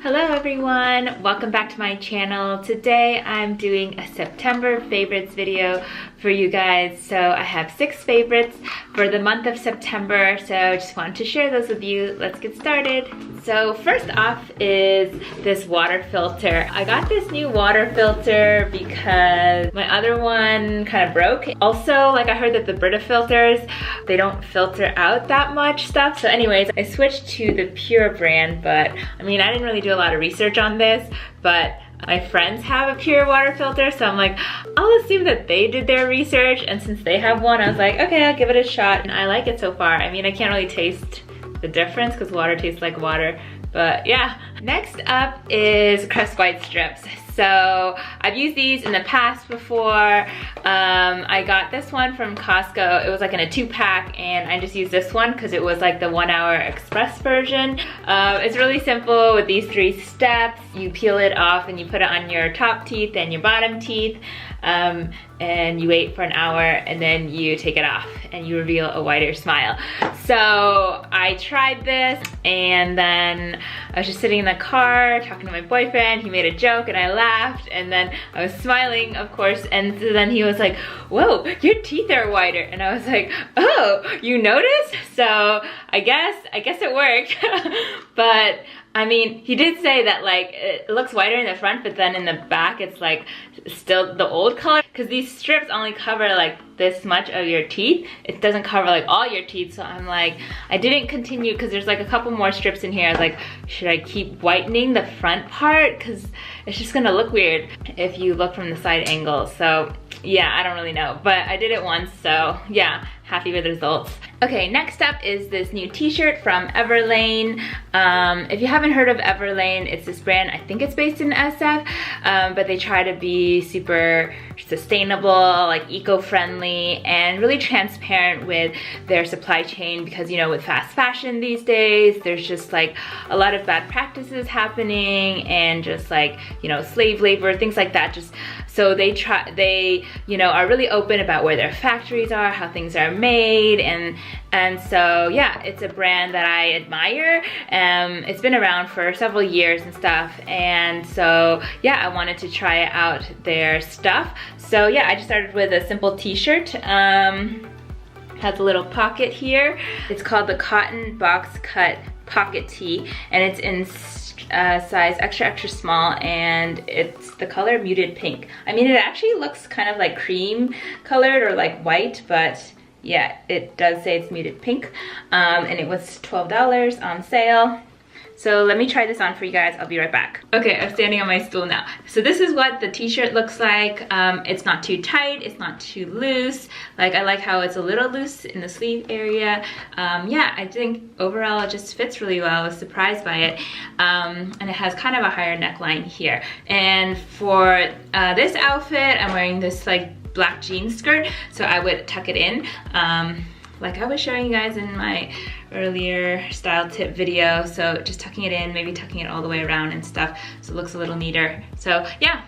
Hello everyone, welcome back to my channel. Today I'm doing a September favorites video for you guys. So I have 6 favorites for the month of September, so I just wanted to share those with you. Let's get started. So first off is this water filter. I got this new water filter because my other one kind of broke. Also, like I heard that the Brita filters, they don't filter out that much stuff. So anyways, I switched to the Pure brand, but I mean, I didn't really do a lot of research on this, but my friends have a Pure water filter, so I'm like, I'll assume that they did their research, and since they have one, I was like, okay, I'll give it a shot, and I like it so far. I mean, I can't really taste the difference because water tastes like water, but yeah. Next up is Crest White strips. So I've used these in the past before. I got this one from Costco. It was like in a 2-pack, and I just used this one because it was like the 1-hour express version. It's really simple with these 3 steps. You peel it off and you put it on your top teeth and your bottom teeth. And you wait for an hour and then you take it off and you reveal a whiter smile. So I tried this, and then I was just sitting in the car talking to my boyfriend. He made a joke and I laughed, and then I was smiling, of course, and so then he was like, whoa, your teeth are whiter. And I was like, oh, you noticed? So I guess it worked. But I mean, he did say that like it looks whiter in the front, but then in the back it's like still the old color, because these strips only cover like this much of your teeth. It doesn't cover like all your teeth. So I'm like, I didn't continue because there's like a couple more strips in here. I was like, should I keep whitening the front part? Because it's just gonna look weird if you look from the side angle. So yeah, I don't really know, but I did it once, so yeah, happy with the results. Okay, next up is this new t-shirt from Everlane. If you haven't heard of Everlane, it's this brand, I think it's based in SF, but they try to be super sustainable, like eco-friendly, and really transparent with their supply chain, because you know, with fast fashion these days, there's just like a lot of bad practices happening, and just like, you know, slave labor, things like that. Just so they you know, are really open about where their factories are, how things are made, and so yeah, it's a brand that I admire. It's been around for several years and stuff, and so yeah, I wanted to try out their stuff. So yeah, I just started with a simple t-shirt. Has a little pocket here. It's called the Cotton Box Cut Pocket Tee, and it's in size extra small, and it's the color muted pink. I mean, it actually looks kind of like cream colored or like white, but yeah, it does say it's muted pink. And it was $12 on sale. So let me try this on for you guys. I'll be right back. Okay, I'm standing on my stool now. So this is what the t-shirt looks like. It's not too tight, it's not too loose. Like, I like how it's a little loose in the sleeve area. Yeah, I think overall it just fits really well. I was surprised by it. And it has kind of a higher neckline here. And for this outfit, I'm wearing this like black jean skirt, so I would tuck it in. Like I was showing you guys in my earlier style tip video, so just tucking it in, maybe tucking it all the way around and stuff, so it looks a little neater. So yeah,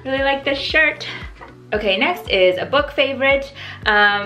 really like this shirt. Okay, next is a book favorite.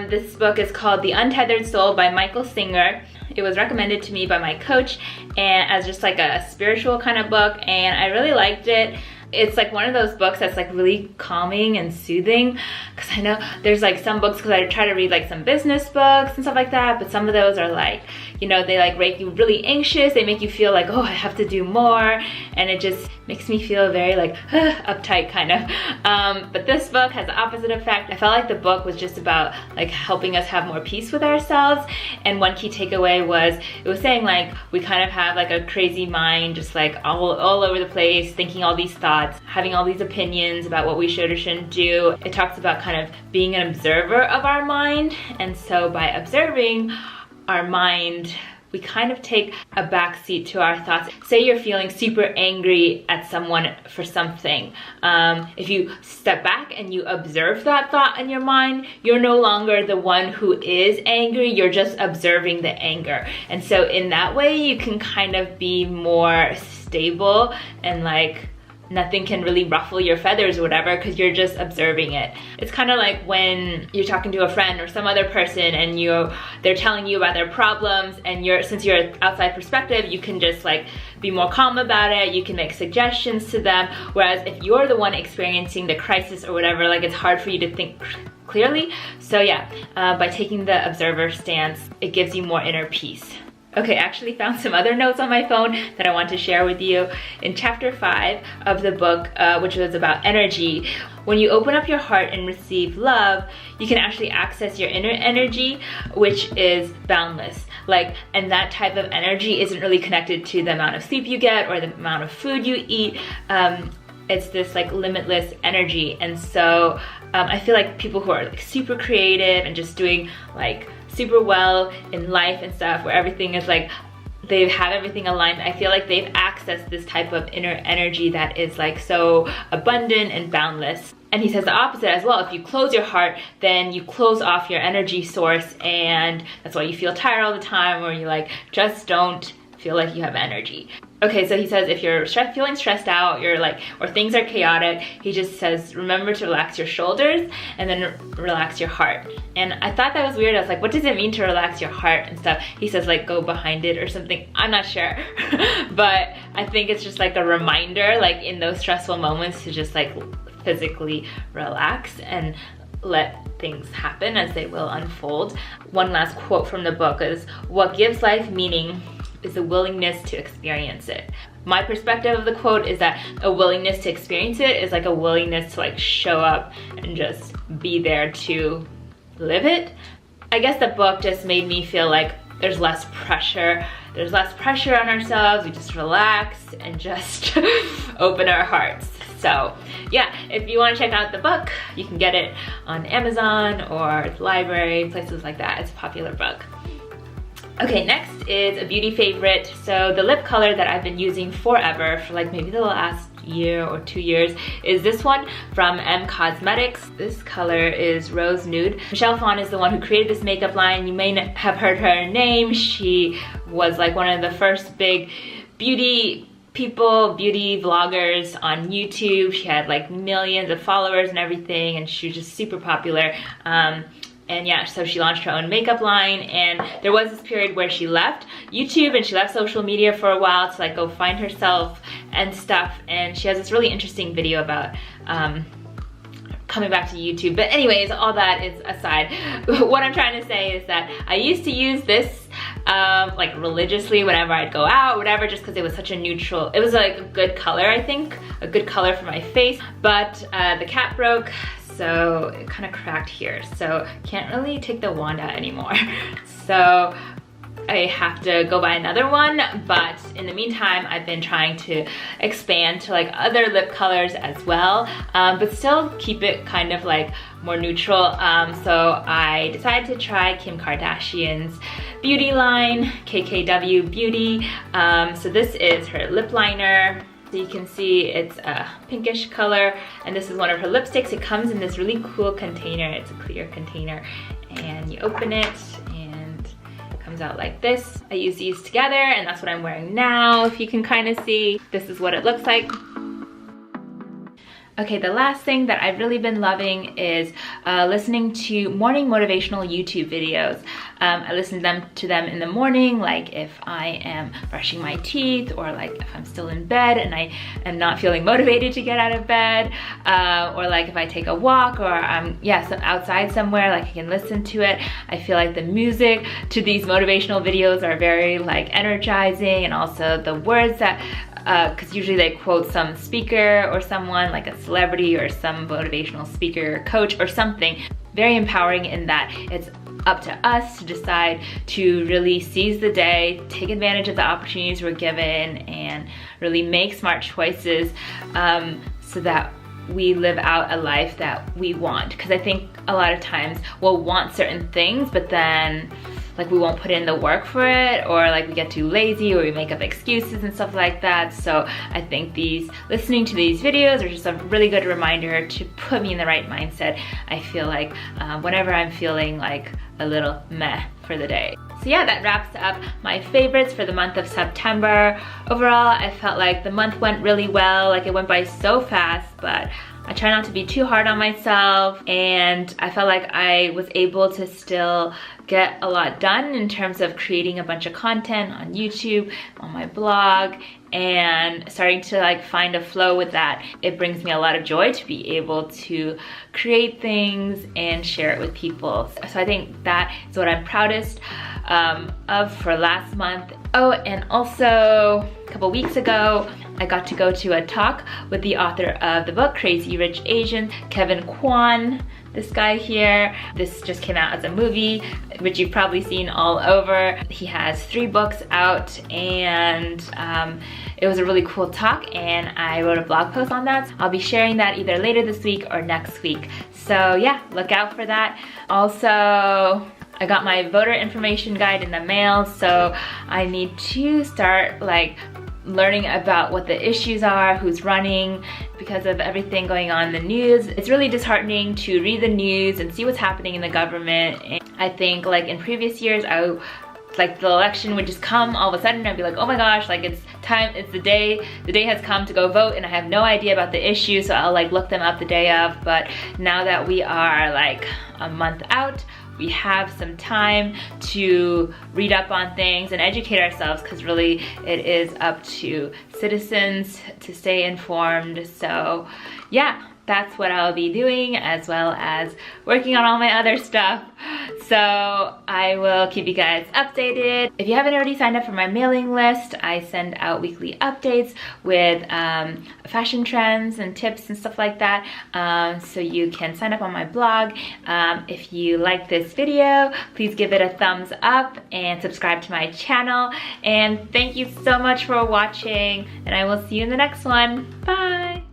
This book is called The Untethered Soul by Michael Singer. It was recommended to me by my coach, and as just like a spiritual kind of book, and I really liked it. It's like one of those books that's like really calming and soothing, because I know there's like some books, because I try to read like some business books and stuff like that, but some of those are like, you know, they like make you really anxious. They make you feel like, oh, I have to do more, and it just makes me feel very like uptight kind of. But this book has the opposite effect. I felt like the book was just about like helping us have more peace with ourselves, and one key takeaway was it was saying like we kind of have like a crazy mind, just like all over the place, thinking all these thoughts, having all these opinions about what we should or shouldn't do. It talks about kind of being an observer of our mind, and so by observing our mind, we kind of take a back seat to our thoughts. Say you're feeling super angry at someone for something. If you step back and you observe that thought in your mind, you're no longer the one who is angry, you're just observing the anger. And so in that way, you can kind of be more stable and like nothing can really ruffle your feathers or whatever because you're just observing it. It's kind of like when you're talking to a friend or some other person and they're telling you about their problems, and since you're an outside perspective, you can just like be more calm about it. You can make suggestions to them, whereas if you're the one experiencing the crisis or whatever, like it's hard for you to think clearly. So yeah, by taking the observer stance, it gives you more inner peace. Okay, I actually found some other notes on my phone that I want to share with you. In chapter 5 of the book, which was about energy, when you open up your heart and receive love, you can actually access your inner energy, which is boundless. And that type of energy isn't really connected to the amount of sleep you get or the amount of food you eat. It's this like limitless energy. And so I feel like people who are like super creative and just doing like super well in life and stuff, where everything is like, they have everything aligned, I feel like they've accessed this type of inner energy that is like so abundant and boundless. And he says the opposite as well. If you close your heart, then you close off your energy source, and that's why you feel tired all the time, or you like just don't feel like you have energy. Okay, so he says if you're feeling stressed out, or things are chaotic, he just says remember to relax your shoulders and then relax your heart. And I thought that was weird. I was like, what does it mean to relax your heart and stuff? He says like go behind it or something. I'm not sure. But I think it's just like a reminder, like in those stressful moments, to just like physically relax and let things happen as they will unfold. One last quote from the book is, what gives life meaning is the willingness to experience it. My perspective of the quote is that a willingness to experience it is like a willingness to like show up and just be there to live it. I guess the book just made me feel like there's less pressure. There's less pressure on ourselves. We just relax and just open our hearts. So yeah, if you want to check out the book, you can get it on Amazon or the library, places like that. It's a popular book. Okay, next is a beauty favorite. So the lip color that I've been using forever, for like maybe the last year or 2 years, is this one from M Cosmetics. This color is Rose Nude. Michelle Phan is the one who created this makeup line. You may have heard her name. She was like one of the first big beauty vloggers on YouTube. She had like millions of followers and everything, and she was just super popular. And yeah, so she launched her own makeup line, and there was this period where she left YouTube and she left social media for a while to like go find herself and stuff, and she has this really interesting video about coming back to YouTube. But anyways, all that is aside. What I'm trying to say is that I used to use this like religiously whenever I'd go out, whatever, just because it was such a neutral, it was like a good color, I think, a good color for my face. But the cap broke, so it kind of cracked here, so can't really take the wand out anymore. So I have to go buy another one, but in the meantime, I've been trying to expand to like other lip colors as well, but still keep it kind of like more neutral. So I decided to try Kim Kardashian's beauty line, KKW Beauty. So this is her lip liner. So you can see it's a pinkish color, and this is one of her lipsticks. It comes in this really cool container. It's a clear container, and you open it and it comes out like this. I use these together, and that's what I'm wearing now. If you can kind of see, this is what it looks like. Okay, the last thing that I've really been loving is listening to morning motivational YouTube videos. I listen to them in the morning, like if I am brushing my teeth, or like if I'm still in bed and I am not feeling motivated to get out of bed, or like if I take a walk, or I'm outside somewhere, like I can listen to it. I feel like the music to these motivational videos are very like energizing, and also the words that because usually they quote some speaker or someone like a celebrity or some motivational speaker, coach or something. Very empowering in that it's up to us to decide to really seize the day, take advantage of the opportunities we're given, and really make smart choices so that we live out a life that we want. Because I think a lot of times we'll want certain things, but then like we won't put in the work for it, or like we get too lazy, or we make up excuses and stuff like that. So I think listening to these videos are just a really good reminder to put me in the right mindset. I feel like whenever I'm feeling like a little meh for the day. So yeah, that wraps up my favorites for the month of September. Overall, I felt like the month went really well. Like, it went by so fast, but I try not to be too hard on myself, and I felt like I was able to still get a lot done in terms of creating a bunch of content on YouTube, on my blog, and starting to like find a flow with that. It brings me a lot of joy to be able to create things and share it with people. So I think that is what I'm proudest of for last month. Oh, and also a couple weeks ago, I got to go to a talk with the author of the book Crazy Rich Asians, Kevin Kwan. This guy here. This just came out as a movie, which you've probably seen all over. He has 3 books out, and it was a really cool talk, and I wrote a blog post on that. I'll be sharing that either later this week or next week. So yeah, look out for that. Also, I got my voter information guide in the mail, so I need to start like learning about what the issues are, who's running, because of everything going on in the news. It's really disheartening to read the news and see what's happening in the government. And I think like in previous years, like the election would just come all of a sudden. I'd be like, oh my gosh, like it's time, it's the day has come to go vote, and I have no idea about the issue, so I'll like look them up the day of. But now that we are like a month out, we have some time to read up on things and educate ourselves, because really it is up to citizens to stay informed. So yeah, that's what I'll be doing, as well as working on all my other stuff. So I will keep you guys updated. If you haven't already signed up for my mailing list, I send out weekly updates with fashion trends and tips and stuff like that. So you can sign up on my blog. If you like this video, please give it a thumbs up and subscribe to my channel. And thank you so much for watching, and I will see you in the next one. Bye!